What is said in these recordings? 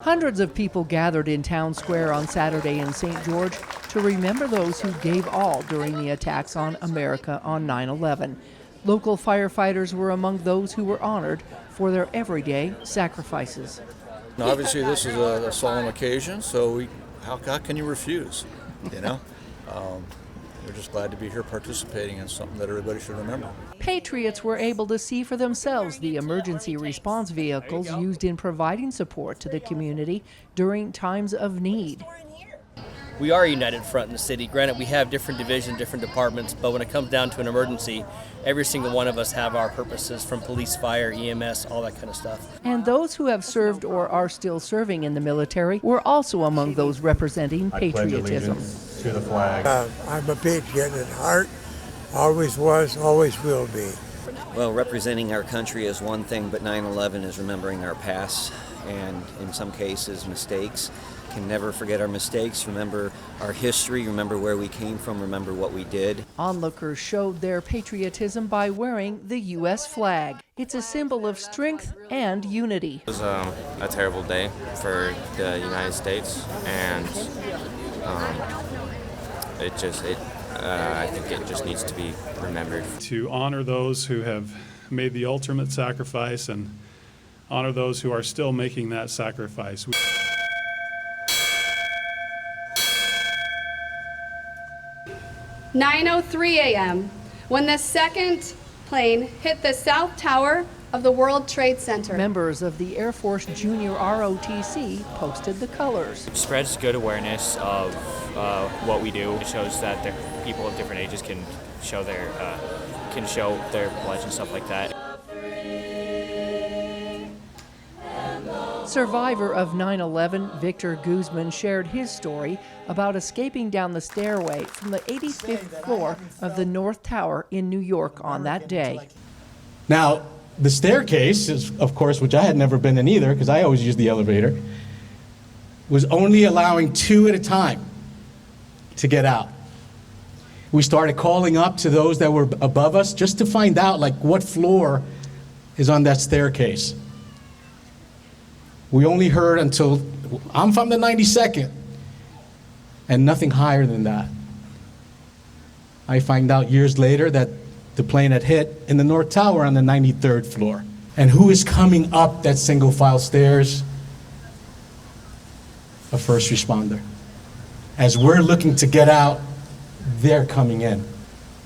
Hundreds of people gathered in Town Square on Saturday in St. George to remember those who gave all during the attacks on America on 9/11. Local firefighters were among those who were honored for their everyday sacrifices. Now, obviously, this is a solemn occasion, so how can you refuse? You know, we're just glad to be here participating in something that everybody should remember. Patriots were able to see for themselves the emergency response vehicles used in providing support to the community during times of need. We are a united front in the city. Granted, we have different divisions, different departments, but when it comes down to an emergency, every single one of us have our purposes, from police, fire, EMS, all that kind of stuff. And those who have served or are still serving in the military were also among those representing patriotism. To the flag. I'm a patriot at heart, always was, always will be. Well, representing our country is one thing, but 9/11 is remembering our past and, in some cases, mistakes. Can never forget our mistakes, remember our history, remember where we came from, remember what we did. Onlookers showed their patriotism by wearing the U.S. flag. It's a symbol of strength and unity. It was a terrible day for the United States, and I think it just needs to be remembered. To honor those who have made the ultimate sacrifice and honor those who are still making that sacrifice. 9:03 a.m. when the second plane hit the South Tower of the World Trade Center. Members of the Airforce Junior ROTC posted the colors. It spreads good awareness of what we do. It shows that people of different ages can show their pledge and stuff like that. Survivor of 9/11, Victor Guzman shared his story about escaping down the stairway from the 85th floor of the North Tower in New York on that day. Now, the staircase, is, of course, which I had never been in either, because I always used the elevator, was only allowing 2 at a time to get out. We started calling up to those that were above us just to find out, like, what floor is on that staircase. We only heard until, I'm from the 92nd, and nothing higher than that. I find out years later that the plane had hit in the North Tower on the 93rd floor. And who is coming up that single file stairs? A first responder. As we're looking to get out, they're coming in.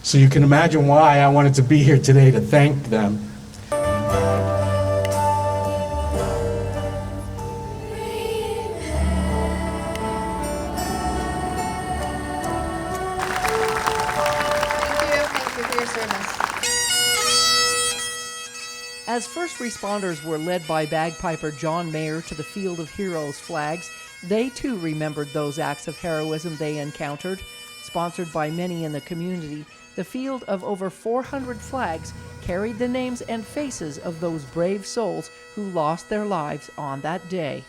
So you can imagine why I wanted to be here today to thank them. As first responders were led by Bagpiper John Mayer to the Field of Heroes flags, they too remembered those acts of heroism they encountered. Sponsored by many in the community, the field of over 400 flags carried the names and faces of those brave souls who lost their lives on that day.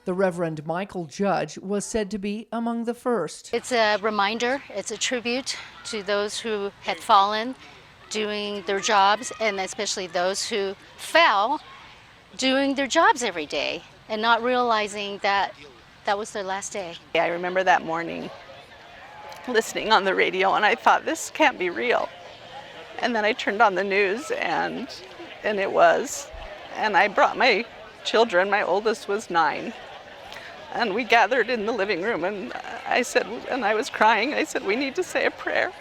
The Reverend Michael Judge was said to be among the first. It's a reminder, it's a tribute to those who had fallen doing their jobs, and especially those who fell doing their jobs every day and not realizing that that was their last day. I remember that morning listening on the radio, and I thought, this can't be real. And then I turned on the news, and it was. And I brought my children. My oldest was 9. And we gathered in the living room, and I was crying. I said, we need to say a prayer.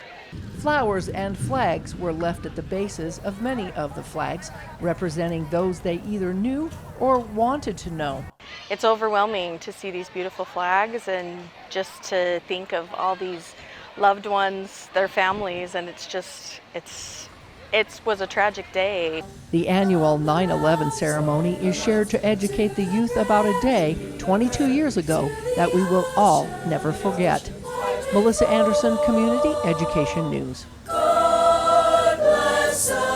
Flowers and flags were left at the bases of many of the flags, representing those they either knew or wanted to know. It's overwhelming to see these beautiful flags and just to think of all these loved ones, their families, and it was a tragic day. The annual 9/11 ceremony is shared to educate the youth about a day 22 years ago that we will all never forget. Melissa Anderson, Community Education News. God bless us.